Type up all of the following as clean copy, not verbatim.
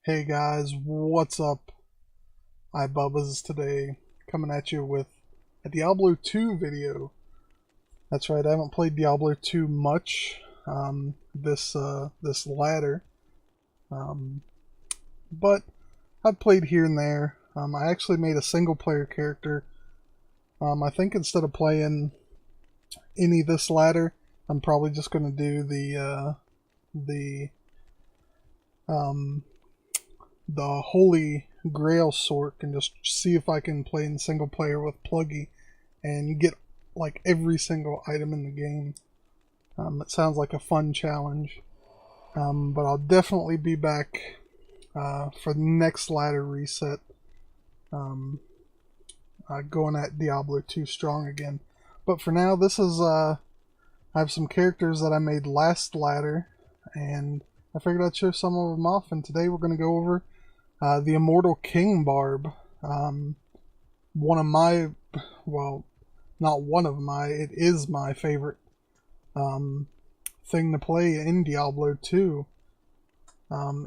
Hey guys, what's up? Bubba's today, coming at you with a Diablo 2 video. That's right, I haven't played Diablo 2 much this ladder, um, but I've played here and there. I actually made a single player character. I think instead of playing any this ladder, I'm probably just going to do the Holy Grail sort and just see if I can play in single player with Pluggy, and you get like every single item in the game. It sounds like a fun challenge, but I'll definitely be back for the next ladder reset, going at Diablo 2 strong again. But for now, this is I have some characters that I made last ladder, and I figured I'd show some of them off, and today we're going to go over the Immortal King Barb. One of my, well, not one of my, it is my favorite thing to play in Diablo 2,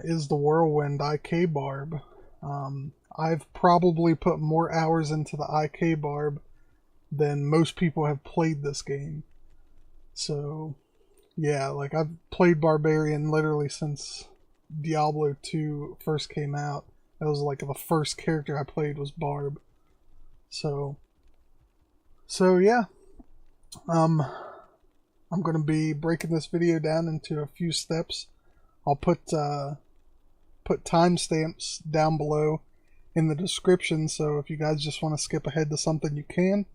is the Whirlwind IK Barb. I've probably put more hours into the IK Barb than most people have played this game. So, yeah, like I've played Barbarian literally since Diablo 2 first came out. That was like the first character I played was Barb. So yeah. I'm gonna be breaking this video down into a few steps. I'll put timestamps down below in the description, so if you guys just want to skip ahead to something, you can.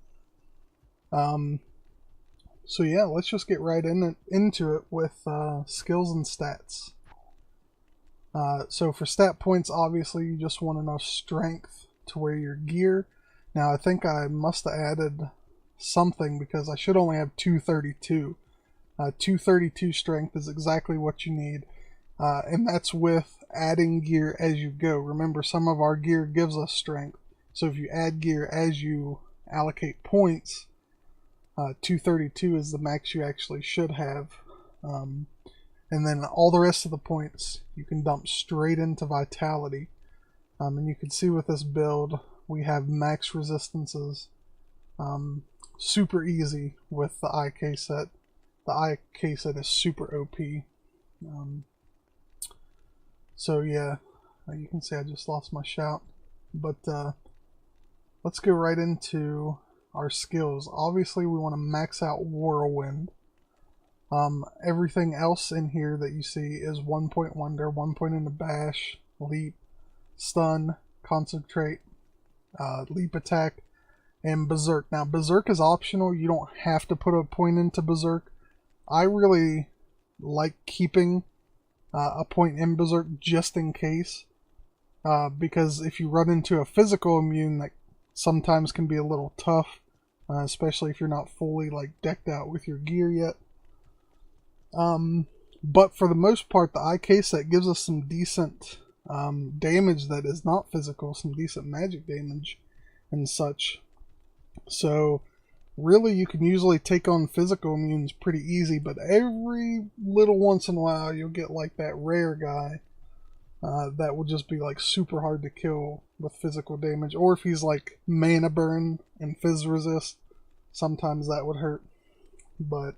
So yeah, let's just get right into it with skills and stats. So for stat points, obviously you just want enough strength to wear your gear. Now I think I must have added something because I should only have 232. 232 strength is exactly what you need, and that's with adding gear as you go. Remember, some of our gear gives us strength, so if you add gear as you allocate points, 232 is the max you actually should have. And then all the rest of the points you can dump straight into Vitality. And you can see with this build, we have max resistances. Super easy with the IK set. The IK set is super OP. So yeah, you can see I just lost my shout. But let's go right into our skills. Obviously we want to max out Whirlwind. Everything else in here that you see is 1 point wonder, 1 point into bash, leap, stun, concentrate, leap attack, and berserk. Now berserk is optional. You don't have to put a point into berserk. I really like keeping a point in berserk just in case, because if you run into a physical immune, that sometimes can be a little tough, especially if you're not fully like decked out with your gear yet. But for the most part, the IK set gives us some decent damage that is not physical, some decent magic damage and such. So really you can usually take on physical immunes pretty easy, but every little once in a while you'll get like that rare guy that will just be like super hard to kill with physical damage, or if he's like mana burn and fizz resist, sometimes that would hurt. But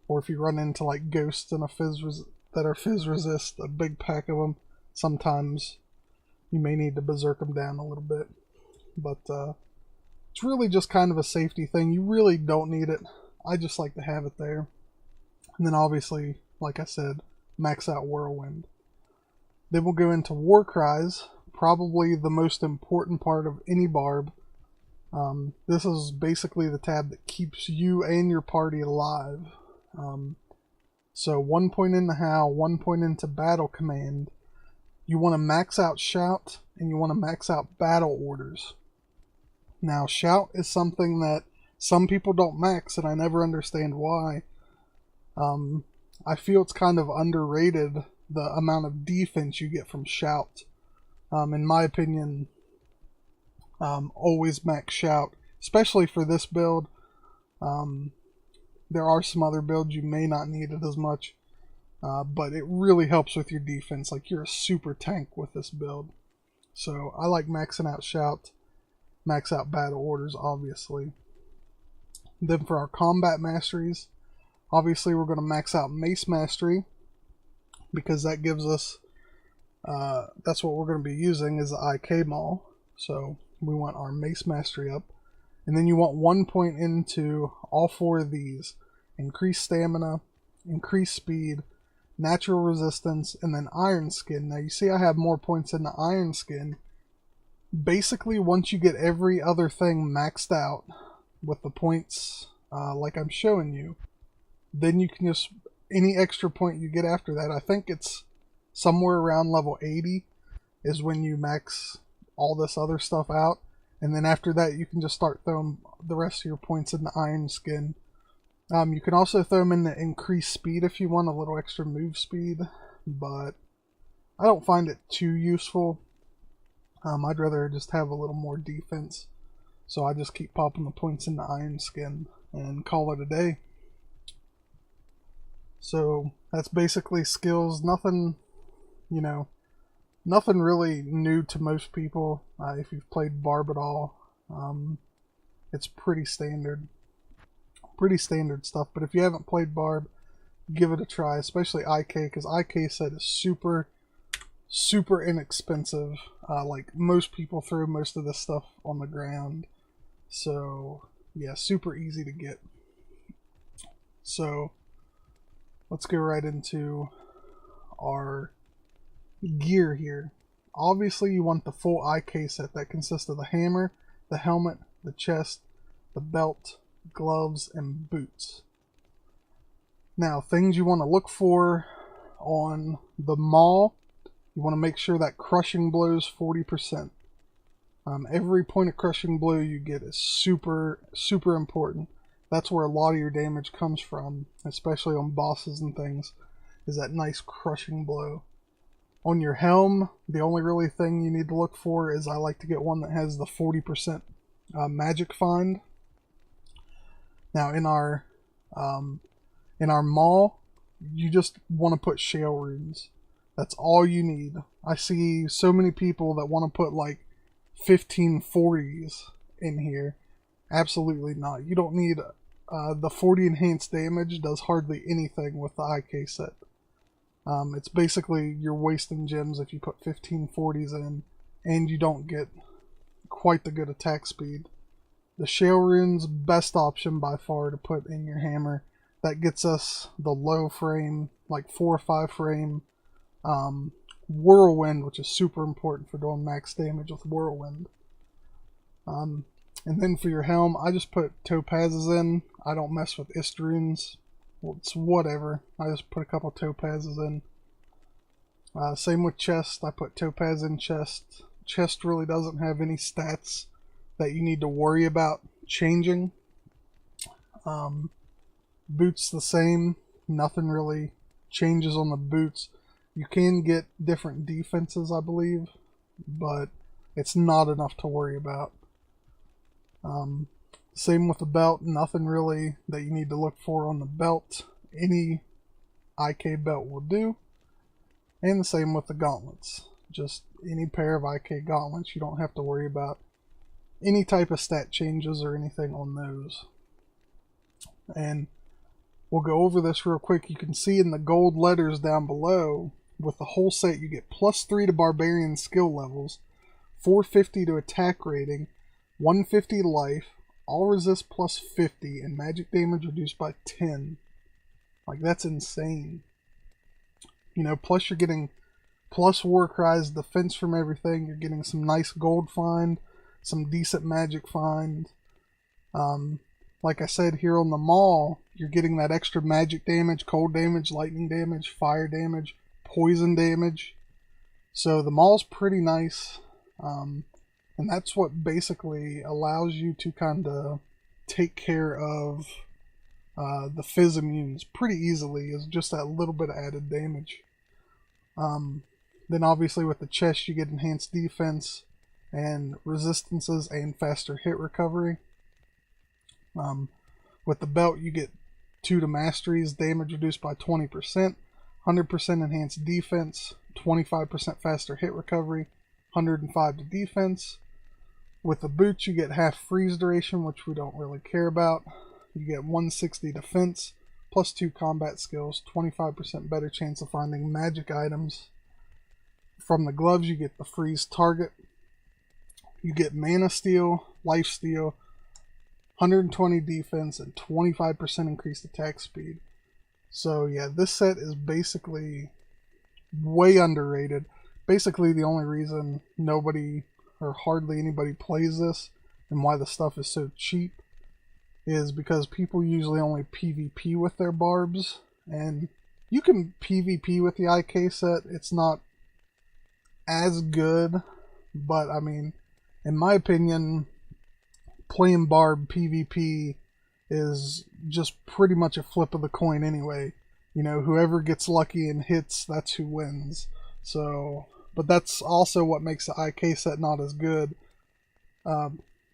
or if you run into like ghosts and that are fizz resist, a big pack of them, sometimes you may need to berserk them down a little bit. But it's really just kind of a safety thing. You really don't need it. I just like to have it there. And then obviously, like I said, max out Whirlwind. Then we'll go into War Cries, probably the most important part of any Barb. This is basically the tab that keeps you and your party alive. So 1 point into Howl, 1 point into Battle Command. You want to max out Shout, and you want to max out Battle Orders. Now Shout is something that some people don't max, and I never understand why. I feel it's kind of underrated, the amount of defense you get from Shout. In my opinion, always max Shout, especially for this build. There are some other builds you may not need it as much, but it really helps with your defense. Like, you're a super tank with this build. So I like maxing out Shout, max out Battle Orders, obviously. Then for our combat masteries, obviously we're going to max out Mace Mastery, because that gives us, that's what we're going to be using is the IK Maul. So we want our Mace Mastery up. And then you want 1 point into all 4 of these. Increase stamina, increase speed, natural resistance, and then Iron Skin. Now you see I have more points in the Iron Skin. Basically, once you get every other thing maxed out with the points like I'm showing you, then you can just, any extra point you get after that, I think it's somewhere around level 80 is when you max all this other stuff out. And then after that, you can just start throwing the rest of your points in the Iron Skin. You can also throw them in the increased speed if you want a little extra move speed, but I don't find it too useful. I'd rather just have a little more defense, so I just keep popping the points in the Iron Skin and call it a day. So that's basically skills. Nothing, you know, nothing really new to most people. If you've played Barb at all, it's pretty standard stuff. But if you haven't played Barb, give it a try, especially IK, because IK set is super inexpensive. Like, most people throw most of this stuff on the ground, so yeah, super easy to get. So let's go right into our gear here. Obviously you want the full IK set that consists of the hammer, the helmet, the chest, the belt, gloves, and boots. Now, things you want to look for on the Maul: you want to make sure that crushing blows 40%. Every point of crushing blow you get is super important. That's where a lot of your damage comes from, especially on bosses and things, is that nice crushing blow. On your helm, the only really thing you need to look for is, I like to get one that has the 40% magic find. Now in our Maul, you just want to put shale runes. That's all you need. I see so many people that want to put like 1540s in here. Absolutely not. You don't need the 40 enhanced damage does hardly anything with the IK set. It's basically you're wasting gems if you put 1540s in, and you don't get quite the good attack speed. The shale runes, best option by far to put in your hammer. That gets us the low frame, like 4 or 5 frame whirlwind, which is super important for doing max damage with whirlwind. And then for your helm, I just put topazes in. I don't mess with runes. Well, it's whatever. I just put a couple topazes in. Same with chest. I put topaz in chest. Chest really doesn't have any stats that you need to worry about changing. Boots the same. Nothing really changes on the boots. You can get different defenses, I believe, but it's not enough to worry about. Same with the belt. Nothing really that you need to look for on the belt. Any IK belt will do. And the same with the gauntlets. Just any pair of IK gauntlets. You don't have to worry about any type of stat changes or anything on those. And we'll go over this real quick. You can see in the gold letters down below, with the whole set you get +3 to barbarian skill levels, 450 to attack rating, 150 life, all resist +50, and magic damage reduced by 10. Like, that's insane. You know, plus you're getting plus Warcry's defense from everything. You're getting some nice gold find, some decent magic find. Like I said, here on the Maul, you're getting that extra magic damage, cold damage, lightning damage, fire damage, poison damage. So the Maul's pretty nice. And that's what basically allows you to kind of take care of the Fizz immunes pretty easily, is just that little bit of added damage. Then obviously with the chest you get enhanced defense and resistances and faster hit recovery. With the belt you get 2 to masteries, damage reduced by 20%, 100% enhanced defense, 25% faster hit recovery, 105 to defense. With the boots, you get half freeze duration, which we don't really care about. You get 160 defense, plus 2 combat skills, 25% better chance of finding magic items. From the gloves, you get the freeze target. You get mana steal, life steal, 120 defense, and 25% increased attack speed. So yeah, this set is basically way underrated. Basically the only reason nobody or hardly anybody plays this and why the stuff is so cheap is because people usually only PvP with their barbs, and you can PvP with the IK set. It's not as good, but I mean, in my opinion, playing Barb PvP is just pretty much a flip of the coin anyway. You know, whoever gets lucky and hits, that's who wins. So, but that's also what makes the IK set not as good,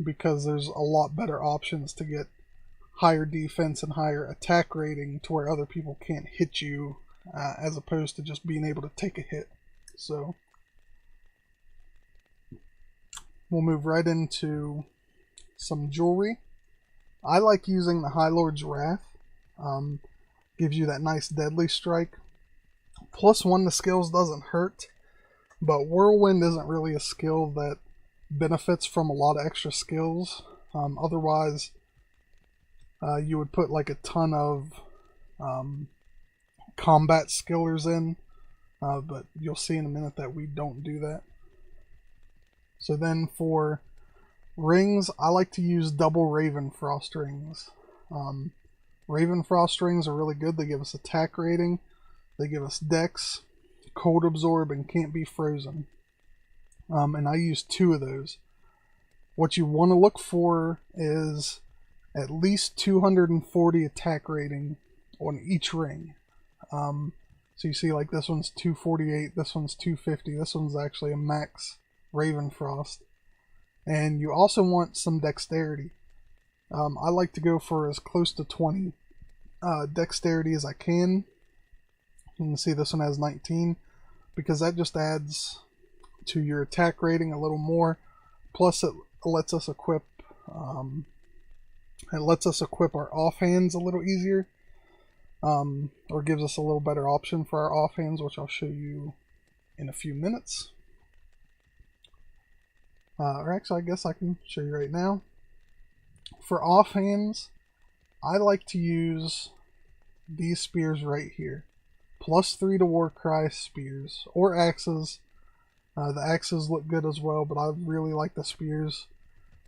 because there's a lot better options to get higher defense and higher attack rating to where other people can't hit you, as opposed to just being able to take a hit. So we'll move right into some jewelry. I like using the High Lord's Wrath. Gives you that nice deadly strike. +1 to skills doesn't hurt, but Whirlwind isn't really a skill that benefits from a lot of extra skills. Otherwise, you would put like a ton of combat skillers in, but you'll see in a minute that we don't do that. So then for rings, I like to use double Ravenfrost rings. Ravenfrost rings are really good. They give us attack rating, they give us dex, cold absorb, and can't be frozen. And I use 2 of those. What you want to look for is at least 240 attack rating on each ring. So you see, like, this one's 248, this one's 250, this one's actually a max Ravenfrost. And you also want some dexterity. I like to go for as close to 20 dexterity as I can. You can see this one has 19, because that just adds to your attack rating a little more. Plus it lets us equip our offhands a little easier, or gives us a little better option for our offhands, which I'll show you in a few minutes. Or actually, I guess I can show you right now. For offhands, I like to use these spears right here. +3 to Warcry spears, or axes. The axes look good as well, but I really like the spears.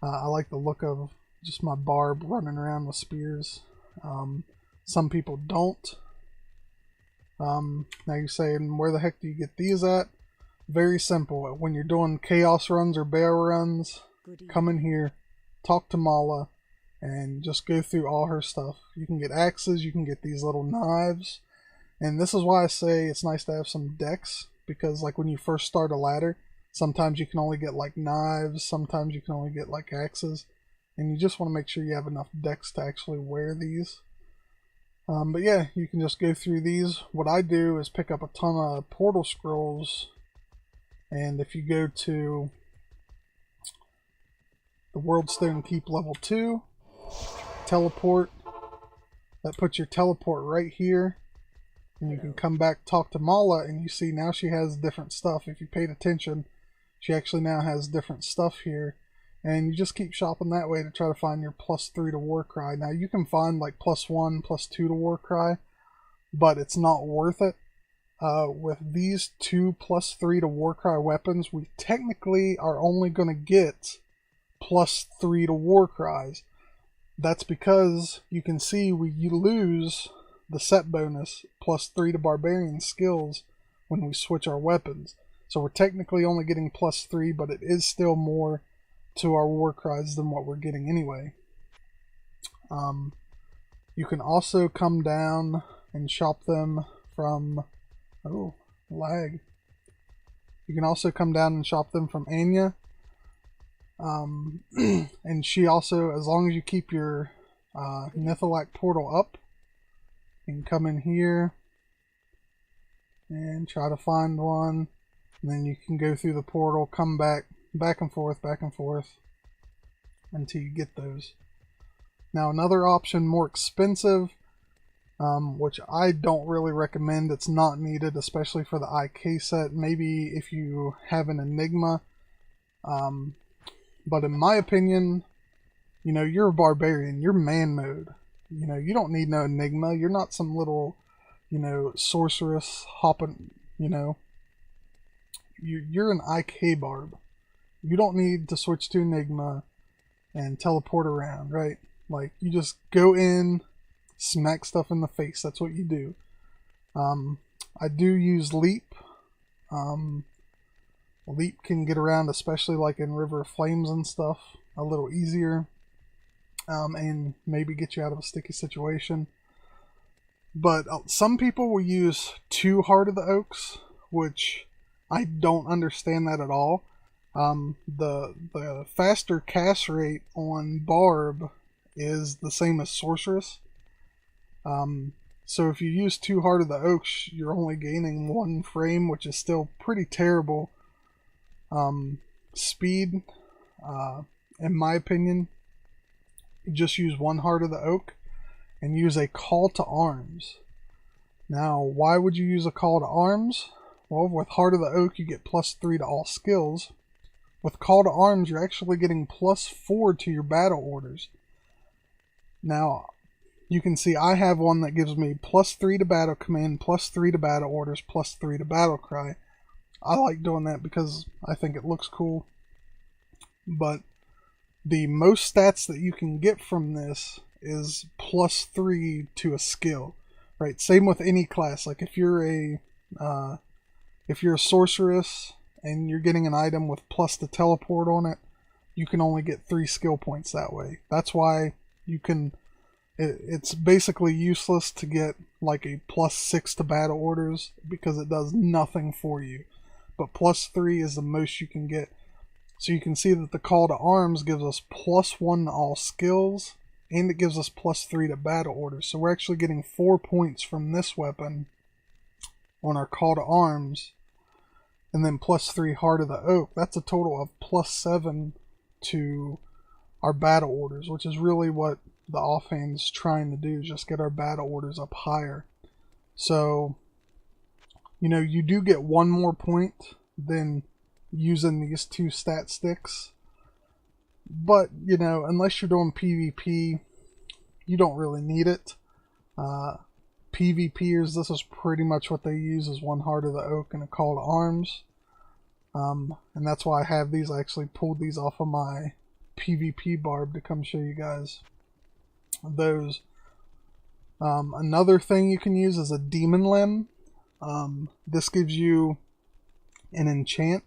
I like the look of just my barb running around with spears. Some people don't. Now you're saying, where the heck do you get these at? Very simple. When you're doing chaos runs or bear runs, come in here, talk to Mala, and just go through all her stuff. You can get axes, you can get these little knives, and this is why I say it's nice to have some dex, because like when you first start a ladder, sometimes you can only get like knives, sometimes you can only get like axes, and you just want to make sure you have enough dex to actually wear these. But yeah, you can just go through these. What I do is pick up a ton of portal scrolls, and if you go to the Worldstone Keep level 2, teleport, that puts your teleport right here, and you can come back, talk to Mala, and you see now she has different stuff. If you paid attention, she actually now has different stuff here, and you just keep shopping that way to try to find your +3 to Warcry. Now you can find like +1, +2 to Warcry, but it's not worth it. With these 2 +3 to Warcry weapons, we technically are only going to get +3 to Warcries. That's because you can see you lose the set bonus +3 to Barbarian skills when we switch our weapons. So we're technically only getting +3, but it is still more to our Warcries than what we're getting anyway. You can also come down and shop them from... Oh, lag. You can also come down and shop them from Anya. And she also, as long as you keep your Nithilak portal up, you can come in here and try to find one. And then you can go through the portal, come back and forth, until you get those. Now another option, more expensive, which I don't really recommend. It's not needed, especially for the IK set. Maybe if you have an Enigma. But in my opinion, you're a barbarian. You're ManMode. You don't need no Enigma. You're not some little, sorceress hopping, You're an IK barb. You don't need to switch to Enigma and teleport around, right? Like, you just go in, smack stuff in the face. That's what you do. I do use Leap. Leap can get around, especially like in River of Flames and stuff, a little easier. And maybe get you out of a sticky situation. But some people will use too Heart of the Oaks, which I don't understand that at all. The faster cast rate on Barb is the same as Sorceress. So if you use 2 Heart of the Oaks, you're only gaining 1 frame, which is still pretty terrible. Speed, in my opinion, just use 1 Heart of the Oak and use a Call to Arms. Now, why would you use a Call to Arms? Well, with Heart of the Oak, you get +3 to all skills. With Call to Arms, you're actually getting +4 to your battle orders. Now, you can see I have one that gives me +3 to battle command, +3 to battle orders, +3 to battle cry. I like doing that because I think it looks cool. But the most stats that you can get from this is +3 to a skill, right? Same with any class. Like if you're a sorceress and you're getting an item with plus to teleport on it, you can only get 3 skill points that way. That's why you can. It's basically useless to get like a +6 to battle orders because it does nothing for you. But +3 is the most you can get. So you can see that the Call to Arms gives us +1 to all skills, and it gives us +3 to battle orders. So we're actually getting 4 points from this weapon on our Call to Arms, and then +3 Heart of the Oak. That's a total of +7 to our battle orders, which is really what the offhand's trying to do, just get our battle orders up higher. So, you do get 1 more point than using these 2 stat sticks. But, unless you're doing PvP, you don't really need it. PvPers, this is pretty much what they use, is 1 Heart of the Oak and a Call to Arms. And that's why I have these. I actually pulled these off of my PvP barb to come show you guys those. Another thing you can use is a Demon Limb. This gives you an enchant.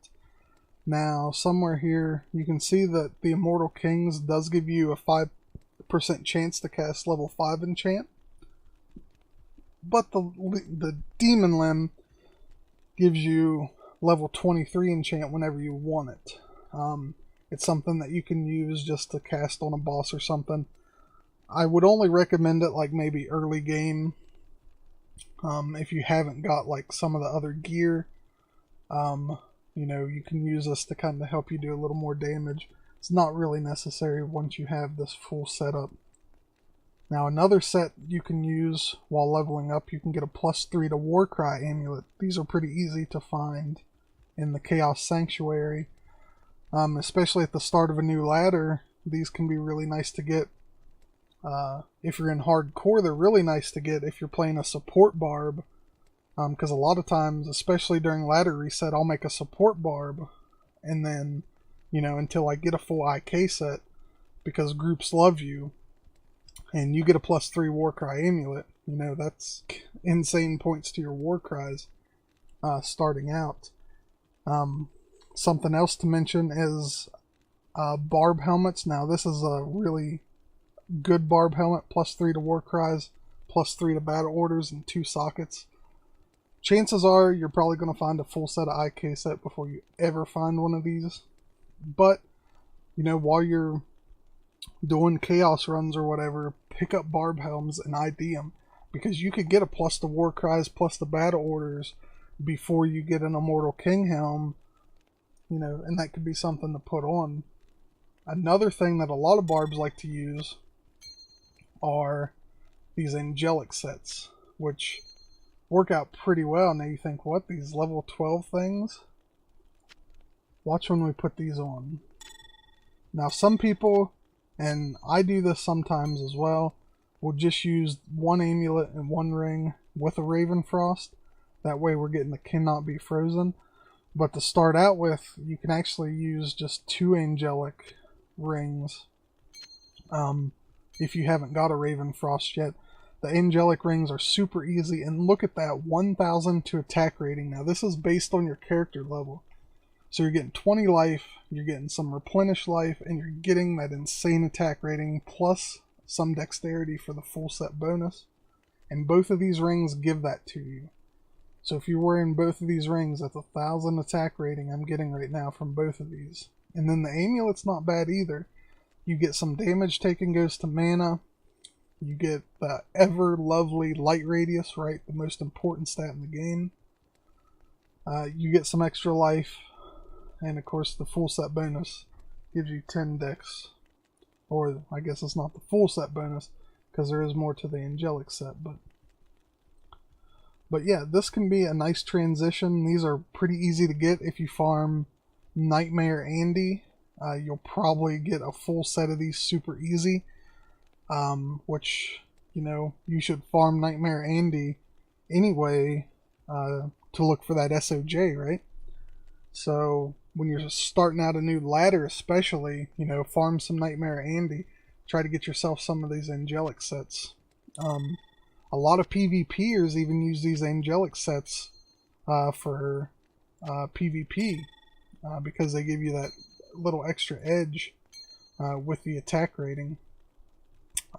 Now, somewhere here, you can see that the Immortal Kings does give you a 5% chance to cast level 5 enchant. But the Demon Limb gives you level 23 enchant whenever you want it. It's something that you can use just to cast on a boss or something. I would only recommend it like maybe early game. If you haven't got like some of the other gear. You can use this to kind of help you do a little more damage. It's not really necessary once you have this full setup. Now another set you can use while leveling up, you can get a +3 to Warcry amulet. These are pretty easy to find in the Chaos Sanctuary. Especially at the start of a new ladder, these can be really nice to get. If you're in hardcore, they're really nice to get if you're playing a support barb. Because a lot of times, especially during ladder reset, I'll make a support barb, and then, until I get a full IK set, because groups love you, and you get a +3 Warcry amulet. That's insane points to your Warcries starting out. Something else to mention is barb helmets. Now, this is a really good barb helmet, +3 to Warcries, +3 to battle orders, and 2 sockets. Chances are you're probably going to find a full set of IK set before you ever find one of these. But, while you're doing chaos runs or whatever, pick up barb helms and ID them. Because you could get a +to Warcries, +to battle orders before you get an Immortal King helm, you know, and that could be something to put on. Another thing that a lot of barbs like to use are these angelic sets, which work out pretty well. Now you think, what, these level 12 things? Watch when we put these on. Now some people, and I do this sometimes as well, will just use one amulet and one ring with a Raven Frost. That way we're getting the cannot be frozen. But to start out with, you can actually use just 2 angelic rings. If you haven't got a Raven Frost yet. The angelic rings are super easy, and look at that, 1000 to attack rating. Now this is based on your character level. So you're getting 20 life, you're getting some replenished life, and you're getting that insane attack rating plus some dexterity for the full set bonus. And both of these rings give that to you. So if you're wearing both of these rings, that's 1000 attack rating I'm getting right now from both of these. And then the amulet's not bad either. You get some damage taken goes to mana. You get the ever lovely light radius, right? The most important stat in the game. You get some extra life. And of course the full set bonus gives you 10 dex. Or I guess it's not the full set bonus, because there is more to the angelic set. But yeah, this can be a nice transition. These are pretty easy to get if you farm Nightmare Andy. You'll probably get a full set of these super easy. Which, you know, you should farm Nightmare Andy anyway to look for that SOJ, right? So when you're starting out a new ladder especially, you know, farm some Nightmare Andy. Try to get yourself some of these angelic sets. A lot of PvPers even use these angelic sets for PvP because they give you that little extra edge with the attack rating.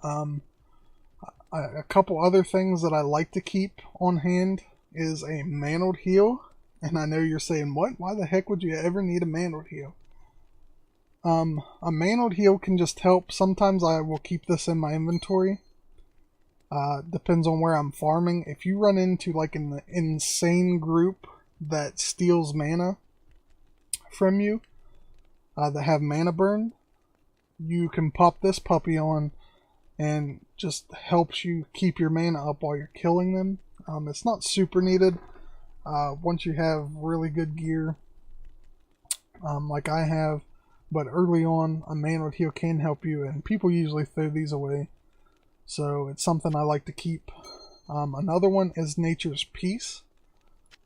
A couple other things that I like to keep on hand is a ManMode heal. And I know you're saying, what? Why the heck would you ever need a ManMode heal? A ManMode heal can just help. Sometimes I will keep this in my inventory. Depends on where I'm farming. If you run into like an insane group that steals mana from you, that have mana burn, you can pop this puppy on and just helps you keep your mana up while you're killing them. It's not super needed once you have really good gear like I have, but early on a ManMode heal can help you, and people usually throw these away, so it's something I like to keep. Another one is Nature's Peace.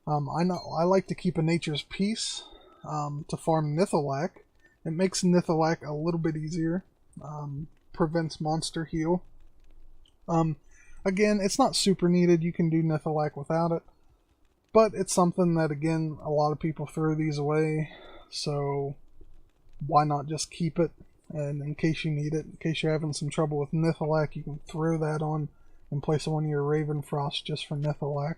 I like to keep a Nature's Peace to farm Nithalak. It makes Nithalak a little bit easier. Prevents monster heal. Again, it's not super needed. You can do Nithalak without it. But it's something that, again, a lot of people throw these away. So why not just keep it? And in case you need it, in case you're having some trouble with Nithalak, you can throw that on and place one of your Raven Frost just for Nithalak.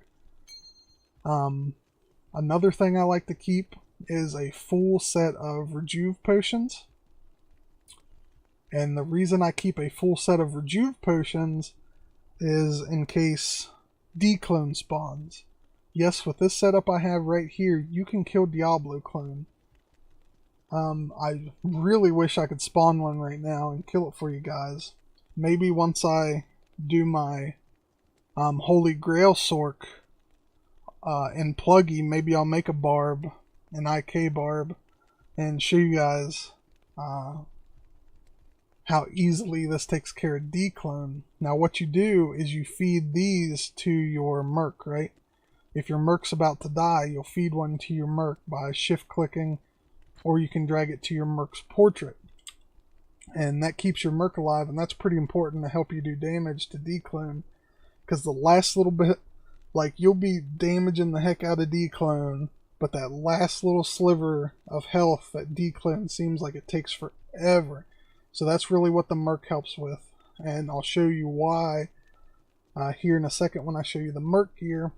Another thing I like to keep is a full set of Rejuve potions. And the reason I keep a full set of Rejuve potions is in case D-clone spawns. Yes, with this setup I have right here, you can kill Diablo clone. I really wish I could spawn one right now and kill it for you guys. Maybe once I do my Holy Grail Sork in Pluggy, maybe I'll make a Barb, an IK Barb, and show you guys how easily this takes care of D-clone. Now what you do is you feed these to your Merc, right? If your Merc's about to die, you'll feed one to your Merc by shift clicking, or you can drag it to your Merc's portrait. And that keeps your Merc alive, and that's pretty important to help you do damage to D-clone. Because the last little bit, like, you'll be damaging the heck out of D-clone, but that last little sliver of health that D-clone seems like it takes forever. So that's really what the Merc helps with. And I'll show you why here in a second when I show you the Merc Gear.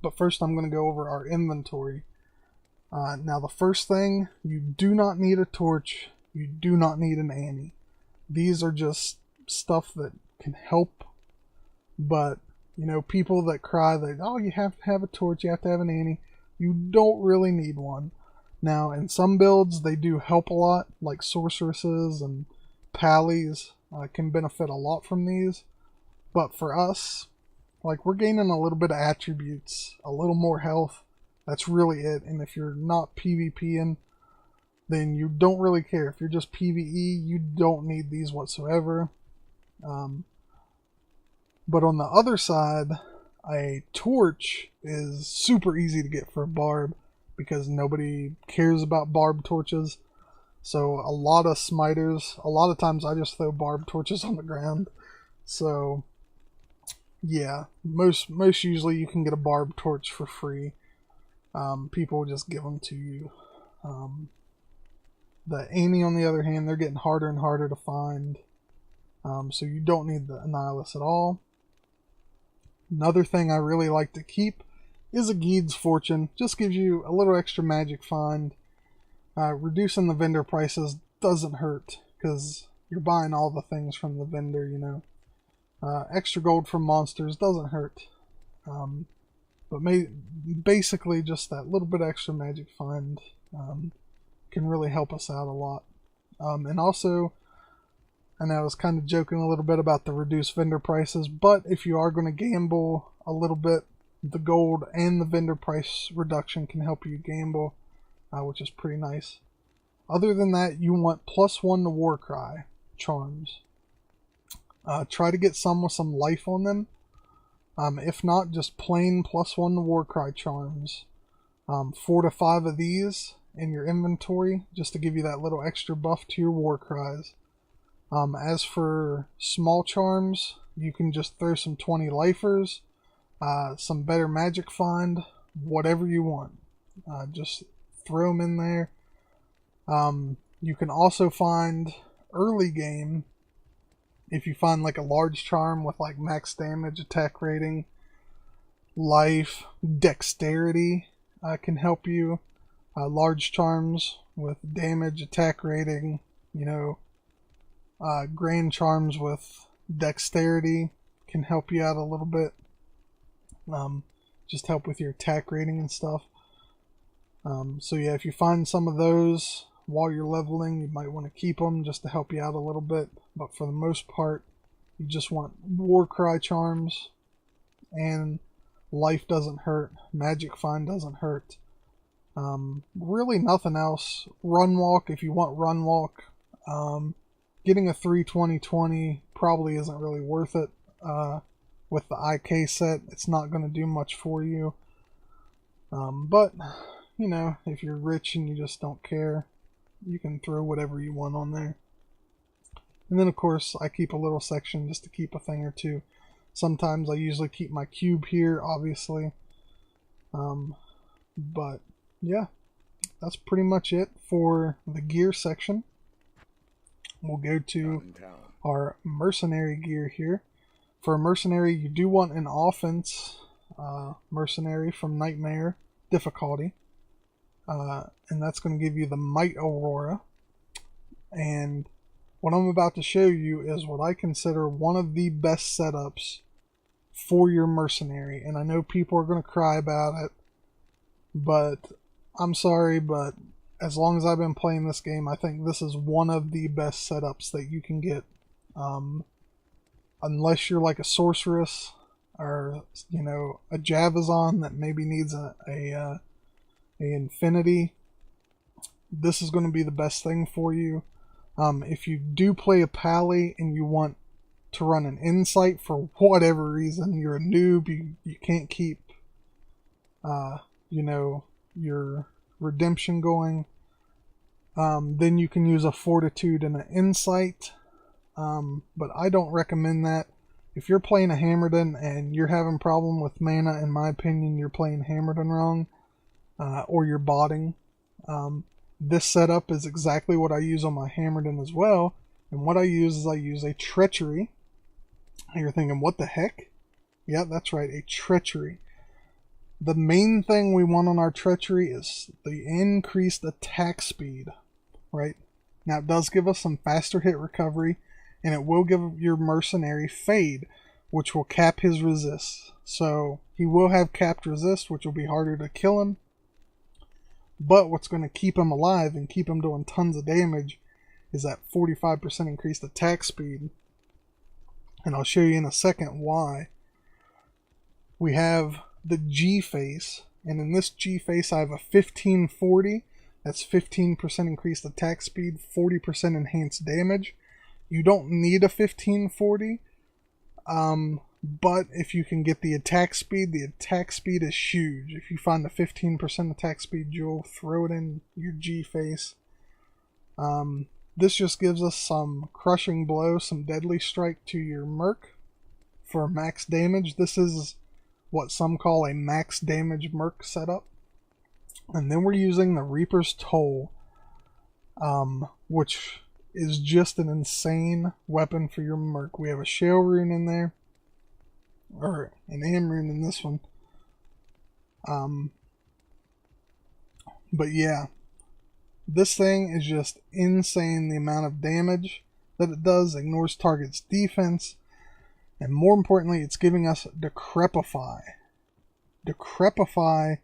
But first I'm going to go over our inventory. Now the first thing, you do not need a torch. You do not need an Annie. These are just stuff that can help, but You know, people that cry that, oh, you have to have a torch, you have to have an Annie. You don't really need one. Now, in some builds, they do help a lot, like sorceresses and pallies can benefit a lot from these. But for us, like, we're gaining a little bit of attributes, a little more health. That's really it. And if you're not PvPing, then you don't really care. If you're just PvE, you don't need these whatsoever. But on the other side, a torch is super easy to get for a barb because nobody cares about barb torches. So a lot of smiters, a lot of times I just throw barb torches on the ground. So yeah, most usually you can get a barb torch for free. People just give them to you. The Annie, on the other hand, they're getting harder and harder to find. So you don't need the Annihilus at all. Another thing I really like to keep is a Geed's Fortune. Just gives you a little extra magic find. Reducing the vendor prices doesn't hurt because you're buying all the things from the vendor, you know. Extra gold from monsters doesn't hurt. But basically just that little bit extra magic find can really help us out a lot. And also, and I was kind of joking a little bit about the reduced vendor prices, but if you are going to gamble a little bit, the gold and the vendor price reduction can help you gamble, which is pretty nice. Other than that, you want +1 to Warcry charms. Try to get some with some life on them. If not, just plain +1 to Warcry charms. 4 to 5 of these in your inventory, just to give you that little extra buff to your Warcries. As for small charms, you can just throw some 20 lifers, some better magic find, whatever you want. Just throw them in there. You can also find early game, if you find like a large charm with like max damage, attack rating, life, dexterity can help you. Large charms with damage, attack rating, you know, grand charms with dexterity can help you out a little bit. Just help with your attack rating and stuff. So yeah, if you find some of those while you're leveling, you might want to keep them just to help you out a little bit. But for the most part, you just want Warcry charms, and life doesn't hurt, magic find doesn't hurt. Really nothing else. Run walk, if you want run walk. Getting a 3/20/20 probably isn't really worth it. With the IK set, it's not going to do much for you. But, you know, if you're rich and you just don't care, you can throw whatever you want on there. And then, of course, I keep a little section just to keep a thing or two. Sometimes I usually keep my cube here, obviously. But, yeah, that's pretty much it for the gear section. We'll go to our mercenary gear here. For a mercenary, you do want an offense mercenary from Nightmare difficulty. And that's going to give you the Might Aurora. And what I'm about to show you is what I consider one of the best setups for your mercenary. And I know people are going to cry about it, but I'm sorry, but as long as I've been playing this game, I think this is one of the best setups that you can get. Unless you're like a sorceress or, you know, a Javazon that maybe needs a infinity, this is going to be the best thing for you. If you do play a pally and you want to run an insight for whatever reason, you're a noob, you can't keep you know, your redemption going, then you can use a fortitude and an insight. But I don't recommend that. If you're playing a Hammerden and you're having problem with mana, in my opinion, you're playing Hammerden wrong, or you're botting. This setup is exactly what I use on my Hammerden as well. And what I use is I use a treachery. And you're thinking, what the heck? Yeah, that's right, a treachery. The main thing we want on our treachery is the increased attack speed, right? Now, it does give us some faster hit recovery, and it will give your mercenary fade. which will cap his resist. So he will have capped resist, which will be harder to kill him. But what's going to keep him alive and keep him doing tons of damage is that 45% increased attack speed. And I'll show you in a second why. We have the G face, and in this G face I have a 1540. That's 15% increased attack speed, 40% enhanced damage. You don't need a 1540, but if you can get the attack speed is huge. If you find the 15% attack speed, you'll throw it in your G face. This just gives us some crushing blow, some deadly strike to your Merc for max damage. This is what some call a max damage Merc setup. And then we're using the Reaper's Toll, which is just an insane weapon for your Merc. We have a Shale Rune in there, or an Am Rune in this one. But yeah, this thing is just insane, the amount of damage that it does, ignores target's defense, and more importantly, it's giving us Decrepify. Decrepify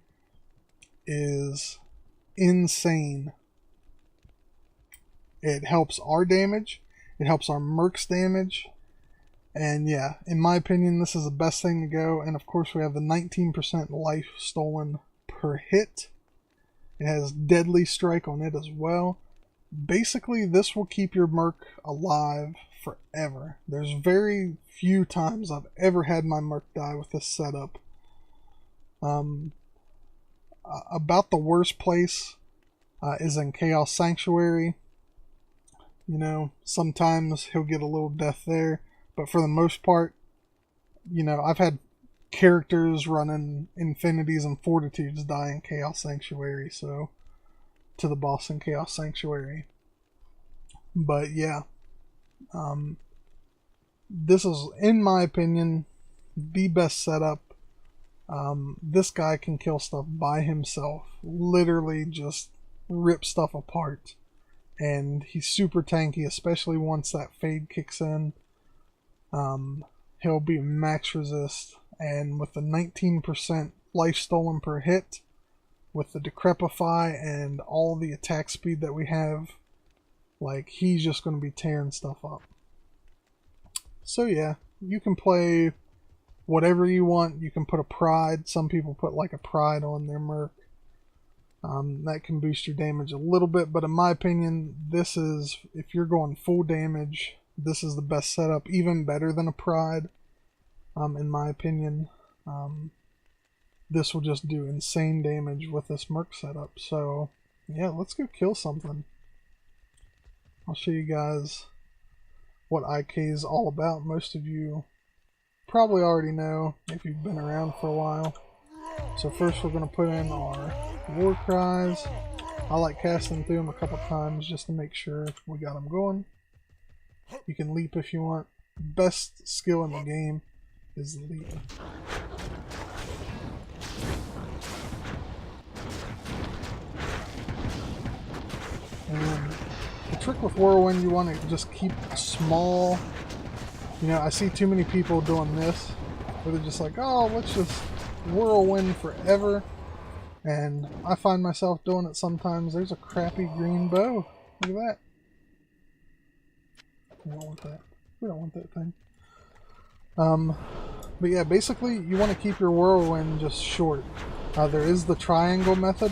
is insane. It helps our damage, it helps our Merc's damage, and yeah, in my opinion, this is the best thing to go. And of course, we have the 19% life stolen per hit. It has Deadly Strike on it as well. Basically, this will keep your Merc alive forever. There's very few times I've ever had my Merc die with this setup. About the worst place is in Chaos Sanctuary. You know, sometimes he'll get a little death there, but for the most part, you know, I've had characters running Infinities and Fortitudes die in Chaos Sanctuary, so to the boss in Chaos Sanctuary. But yeah, this is, in my opinion, the best setup. This guy can kill stuff by himself, literally just rip stuff apart, and he's super tanky, especially once that fade kicks in. He'll be max resist, and with the 19% life stolen per hit, with the Decrepify and all the attack speed that we have, like, he's just going to be tearing stuff up. So yeah, you can play whatever you want. You can put a Pride. Some people put like a Pride on their Merc. That can boost your damage a little bit, but in my opinion, this is, if you're going full damage, this is the best setup, even better than a Pride, in my opinion. This will just do insane damage with this Merc setup. So yeah, let's go kill something. I'll show you guys what IK is all about. Most of you probably already know if you've been around for a while. So first we're going to put in our war cries. I like casting through them a couple times just to make sure we got them going. You can leap if you want. Best skill in the game is leap. And the trick with Whirlwind, you want to just keep small. You know, I see too many people doing this, where they're just like, oh, let's just Whirlwind forever. And I find myself doing it sometimes. There's a crappy green bow. Look at that. We don't want that. We don't want that thing. But yeah, basically, you want to keep your Whirlwind just short. There is the triangle method,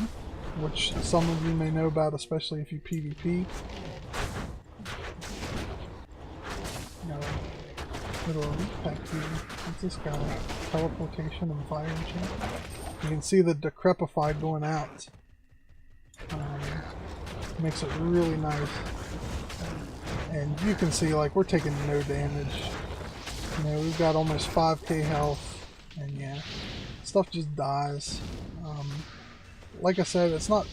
which some of you may know about, especially if you PvP. Little elite pack here. What's this guy? Teleportation and fire enchant. You can see the Decrepify going out. Makes it really nice. And you can see, like, we're taking no damage. You know, we've got almost 5k health. And yeah, stuff just dies. Like I said, it's not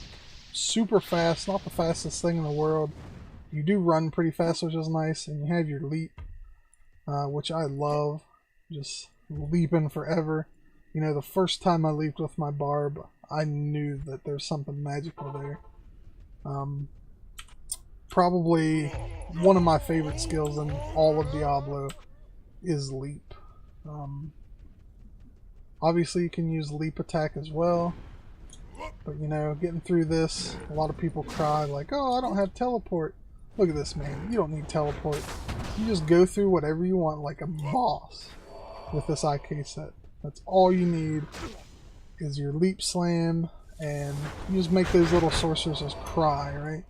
super fast, not the fastest thing in the world. You do run pretty fast, which is nice, and you have your leap, which I love, just leaping forever. You know, the first time I leaped with my Barb, I knew that there's something magical there. Probably one of my favorite skills in all of Diablo is leap. Obviously you can use leap attack as well, but you know, getting through this, a lot of people cry like, oh, I don't have teleport. Look at this, man, you don't need teleport. You just go through whatever you want like a boss with this IK set. That's all you need is your leap slam, and you just make those little sorcerers cry, right?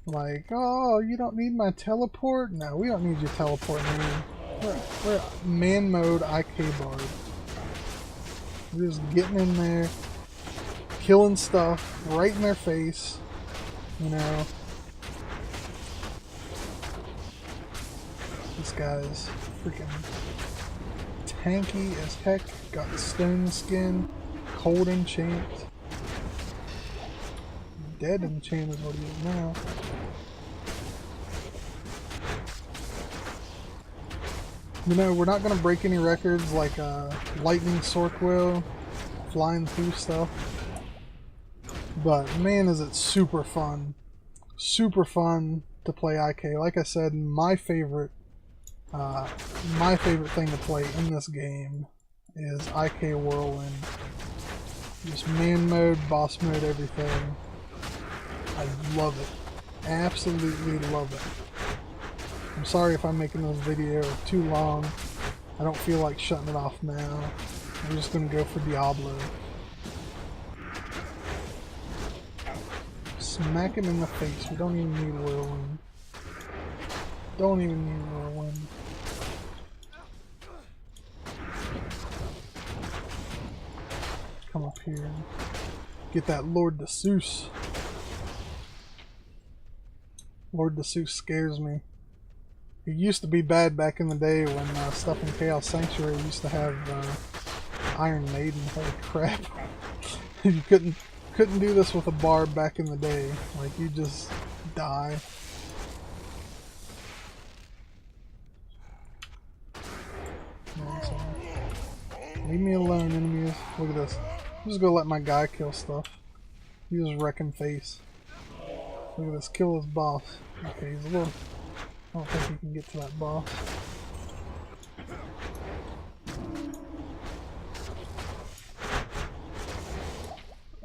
Like, oh, you don't need my teleport? No, we don't need your teleport, man. We're ManMode IK Barb. We're just getting in there, killing stuff right in their face, you know. This guy's freaking tanky as heck. Got stone skin, cold enchant. Dead enchant is what he is now. You know, we're not going to break any records like lightning sword will, flying through stuff. But man, is it super fun. Super fun to play IK. Like I said, my favorite thing to play in this game is IK Whirlwind. Just man mode, boss mode, everything. I love it. Absolutely love it. I'm sorry if I'm making this video too long. I don't feel like shutting it off now. I'm just gonna go for Diablo. Smack him in the face. We don't even need Whirlwind. Don't even need Whirlwind. Come up here and get that Lord Seuss. Lord Seuss scares me. It used to be bad back in the day when stuff in Chaos Sanctuary used to have Iron Maiden. Holy crap! You couldn't do this with a Barb back in the day. Like, you just die. Leave me alone, enemies. Look at this. I'm just gonna let my guy kill stuff. He was wrecking face. Look at this. Kill his boss. Okay, he's a little... I don't think he can get to that boss.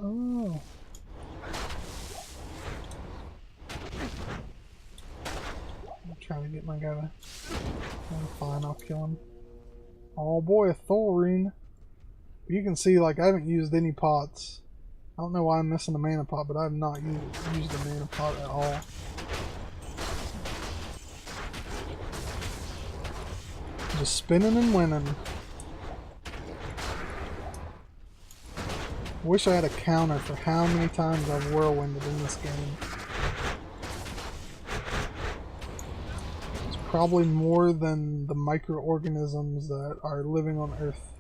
Oh. I'm trying to get my guy to... I'm fine, I'll kill him. Oh boy, a Thorine. You can see, like, I haven't used any pots. I don't know why I'm missing a mana pot, but I have not used a mana pot at all. Just spinning and winning. Wish I had a counter for how many times I've whirlwinded in this game. It's probably more than the microorganisms that are living on Earth.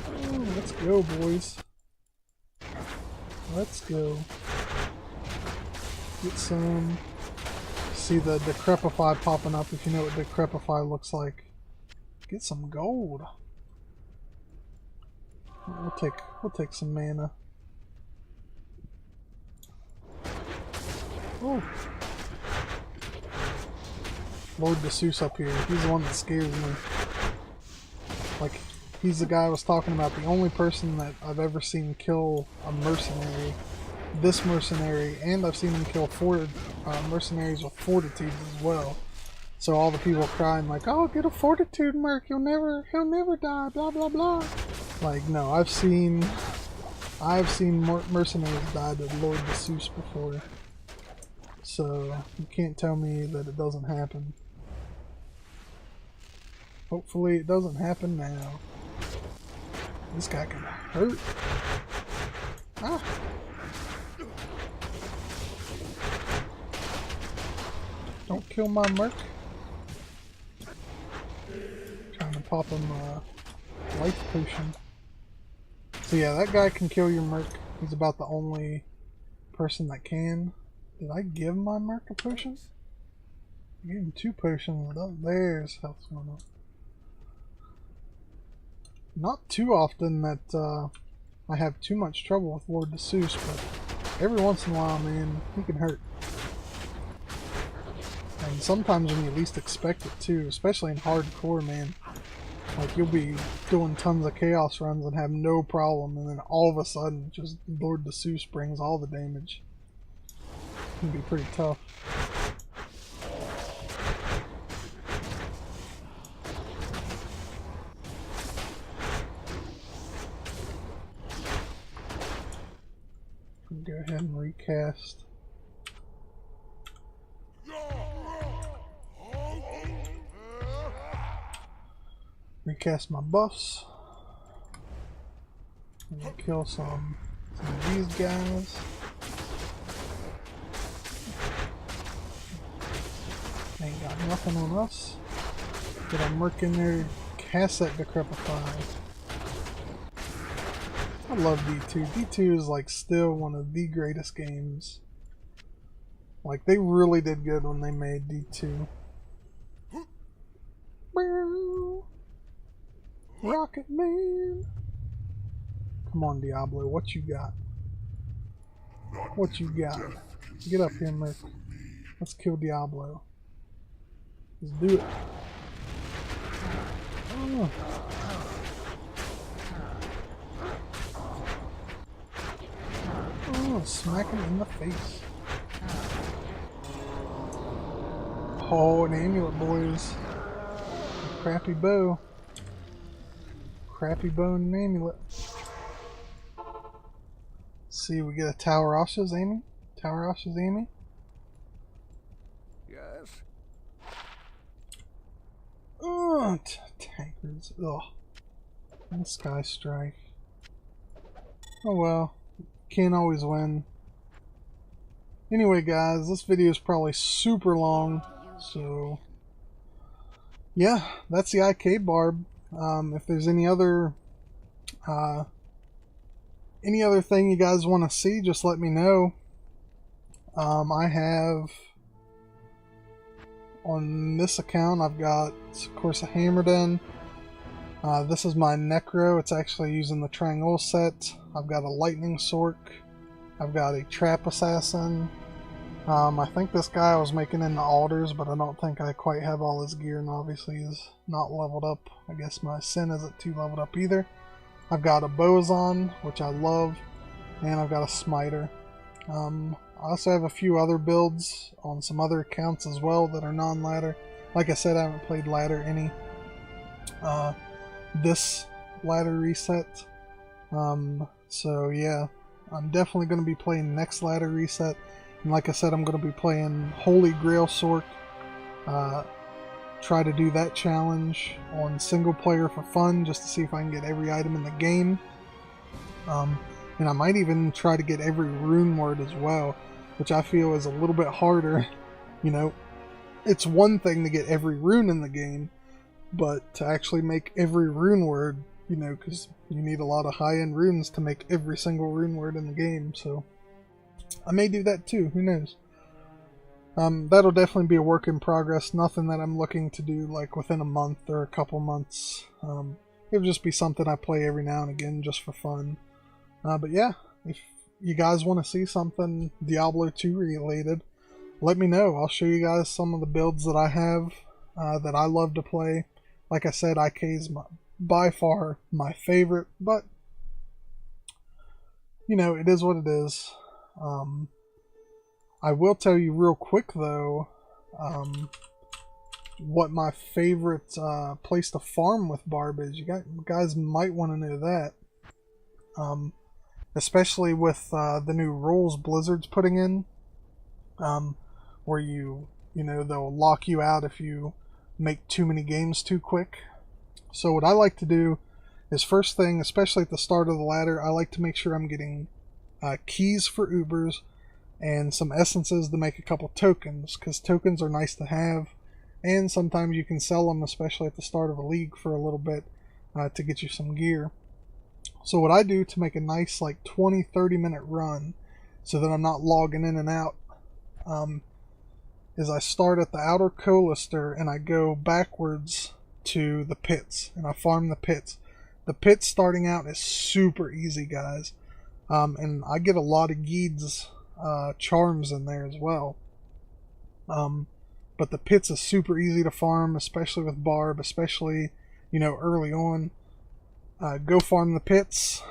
Oh, let's go, boys. Let's go. Get some. See the Decrepify popping up if you know what Decrepify looks like. Get some gold. We'll take some mana. Oh. Lord Seuss up here. He's the one that scares me. Like, he's the guy I was talking about. The only person that I've ever seen kill a mercenary. This mercenary, and I've seen him kill mercenaries with fortitude as well. So all the people crying like, "Oh, get a fortitude merc! He'll never die!" Blah blah blah. Like, no, I've seen mercenaries die to Lord Seuss before. So you can't tell me that it doesn't happen. Hopefully, it doesn't happen now. This guy can hurt. Ah. Don't kill my merc. Trying to pop him a life potion. So yeah, that guy can kill your merc. He's about the only person that can. Did I give my merc a potion? I gave him 2 potions. There's health's going up. Not too often that I have too much trouble with Lord Seuss, but every once in a while, man, he can hurt. And sometimes when you least expect it too, especially in hardcore, man. Like, you'll be doing tons of chaos runs and have no problem, and then all of a sudden, just Lord the Seuss brings all the damage. It can be pretty tough. Go ahead and recast. Recast my buffs. I'm gonna kill some of these guys. Ain't got nothing on us. Get a Merc in there, cast that Decrepify. I love D2. D2 is like still one of the greatest games. Like, they really did good when they made D2. Rocket Man! Come on, Diablo, what you got? What you got? Get up here, Merc. Let's kill Diablo. Let's do it. Oh. Oh, smack him in the face. Oh, an amulet, boys. Crappy bow. Crappy bow and an amulet. See, we get a Tower Asha's Amy. Tower Asha's Amy. Yes. Oh, tankers. Ugh. And Sky Strike. Oh well. Can't always win. Anyway, guys, this video is probably super long, so yeah, that's the IK Barb. If there's any other thing you guys want to see, just let me know. I have on this account, I've got, of course, a Hammerden. This is my Necro. It's actually using the Triangle set. I've got a Lightning Sork. I've got a Trap Assassin. I think this guy I was making in the Alders, but I don't think I quite have all his gear, and obviously he's not leveled up. I guess my Sin isn't too leveled up either. I've got a Boson, which I love, and I've got a Smiter. I also have a few other builds on some other accounts as well that are non-ladder. Like I said, I haven't played ladder any this ladder reset. So yeah, I'm definitely going to be playing next ladder reset. And like I said, I'm going to be playing Holy Grail Sork. Try to do that challenge on single player for fun, just to see if I can get every item in the game. And I might even try to get every rune word as well, which I feel is a little bit harder. You know, it's one thing to get every rune in the game, but to actually make every rune word, you know, because you need a lot of high-end runes to make every single rune word in the game, so I may do that too, who knows. That'll definitely be a work in progress, nothing that I'm looking to do like within a month or a couple months. It'll just be something I play every now and again just for fun. But yeah, if you guys want to see something Diablo 2 related, let me know. I'll show you guys some of the builds that I have that I love to play. Like I said, IK is by far my favorite, but you know, it is what it is. I will tell you real quick though, what my favorite place to farm with Barb is. You guys might want to know that. Especially with the new rules Blizzard's putting in, where you know, they'll lock you out if you make too many games too quick. So what I like to do is, first thing, especially at the start of the ladder, I like to make sure I'm getting keys for Ubers and some essences to make a couple tokens, because tokens are nice to have, and sometimes you can sell them, especially at the start of a league, for a little bit to get you some gear. So what I do to make a nice like 20-30 minute run, so that I'm not logging in and out, is I start at the outer Colister and I go backwards to the pits, and I farm the pits. The pits starting out is super easy, guys, and I get a lot of Geed's charms in there as well. but the pits is super easy to farm, especially with Barb, especially, you know, early on. Go farm the pits.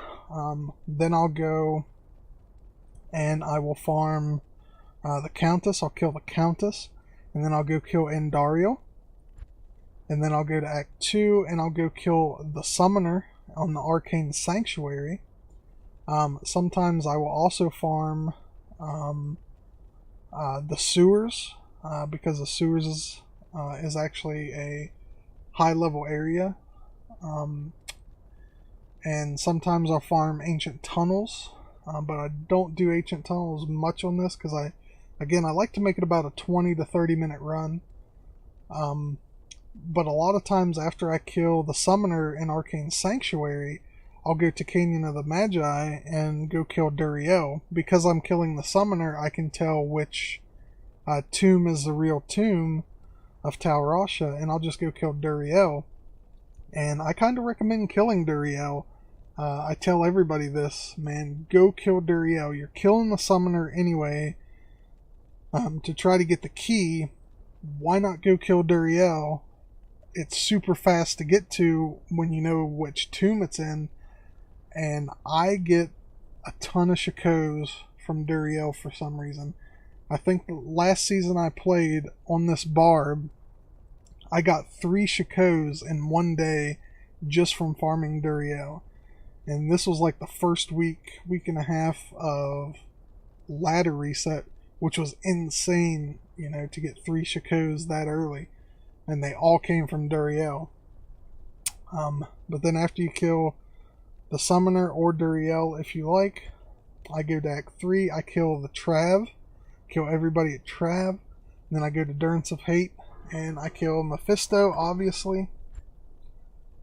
Then I'll go and I will farm the Countess. I'll kill the Countess, and then I'll go kill Andariel. And then I'll go to Act 2, and I'll go kill the Summoner on the Arcane Sanctuary. Sometimes I will also farm the Sewers, because the Sewers is actually a high-level area. And sometimes I'll farm Ancient Tunnels, but I don't do Ancient Tunnels much on this, because I like to make it about a 20 to 30 minute run. But a lot of times after I kill the Summoner in Arcane Sanctuary, I'll go to Canyon of the Magi and go kill Duriel. Because I'm killing the Summoner, I can tell which tomb is the real tomb of Tal Rasha, and I'll just go kill Duriel. And I kind of recommend killing Duriel. I tell everybody this, man, go kill Duriel. You're killing the Summoner anyway to try to get the key. Why not go kill Duriel? It's super fast to get to when you know which tomb it's in. And I get a ton of Shakos from Duriel for some reason. I think the last season I played on this Barb, I got 3 Shakos in one day just from farming Duriel. And this was like the first week and a half of ladder reset, which was insane, you know, to get 3 Shakos that early. And they all came from Duriel. But then after you kill the Summoner or Duriel, if you like, I go to Act 3, I kill the Trav, kill everybody at Trav, and then I go to Durance of Hate, and I kill Mephisto, obviously.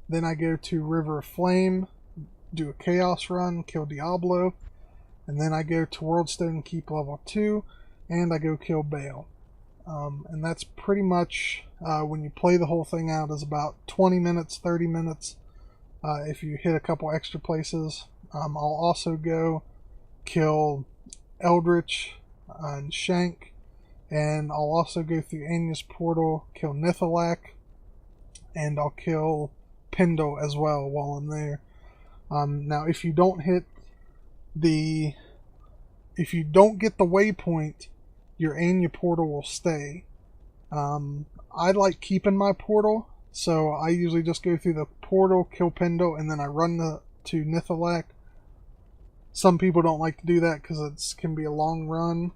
Then I go to River of Flame, do a Chaos run, kill Diablo, and then I go to Worldstone Keep level 2, and I go kill Baal. And that's pretty much, when you play the whole thing out, is about 20 minutes, 30 minutes, if you hit a couple extra places. I'll also go kill Eldritch and Shank, and I'll also go through Anya's Portal, kill Nithalak, and I'll kill Pendle as well while I'm there. Now, if you don't get the waypoint, your Anya portal will stay. I like keeping my portal, so I usually just go through the portal, kill Pendle, and then I run to Nithalak. Some people don't like to do that because it can be a long run,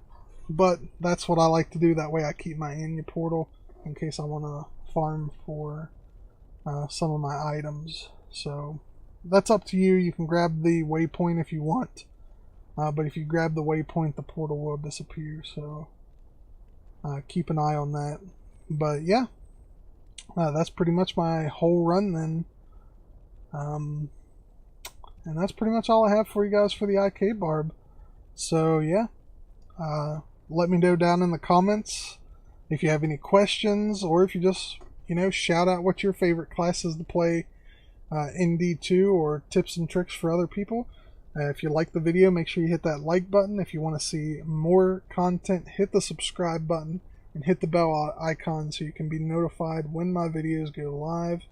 but that's what I like to do. That way I keep my Anya portal in case I want to farm for some of my items. So that's up to you. You can grab the waypoint if you want, but if you grab the waypoint, the portal will disappear, so keep an eye on that. But yeah, that's pretty much my whole run then. And that's pretty much all I have for you guys for the IK Barb. So yeah, let me know down in the comments if you have any questions, or if you just, you know, shout out what your favorite class is to play in D2, or tips and tricks for other people. If you like the video, make sure you hit that like button. If you want to see more content, hit the subscribe button and hit the bell icon so you can be notified when my videos go live.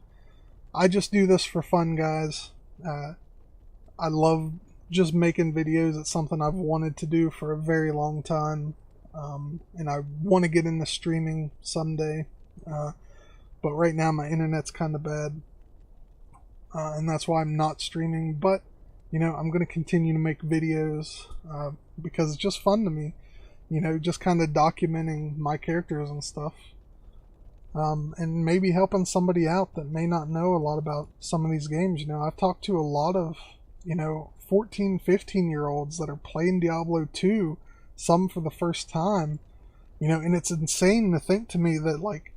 I just do this for fun, guys. I love just making videos. It's something I've wanted to do for a very long time, and I want to get into streaming someday, but right now my internet's kind of bad, and that's why I'm not streaming. But you know, I'm going to continue to make videos because it's just fun to me, you know, just kind of documenting my characters and stuff, and maybe helping somebody out that may not know a lot about some of these games. You know, I've talked to a lot of, you know, 14, 15-year-olds that are playing Diablo 2, some for the first time, you know, and it's insane to think to me that, like,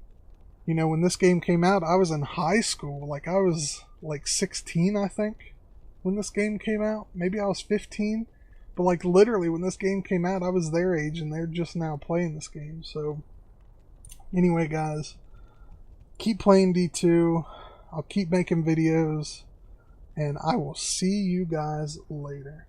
you know, when this game came out, I was in high school. Like, I was like 16, I think, when this game came out. Maybe I was 15, but like literally when this game came out, I was their age and they're just now playing this game. So anyway, guys, keep playing D2. I'll keep making videos, and I will see you guys later.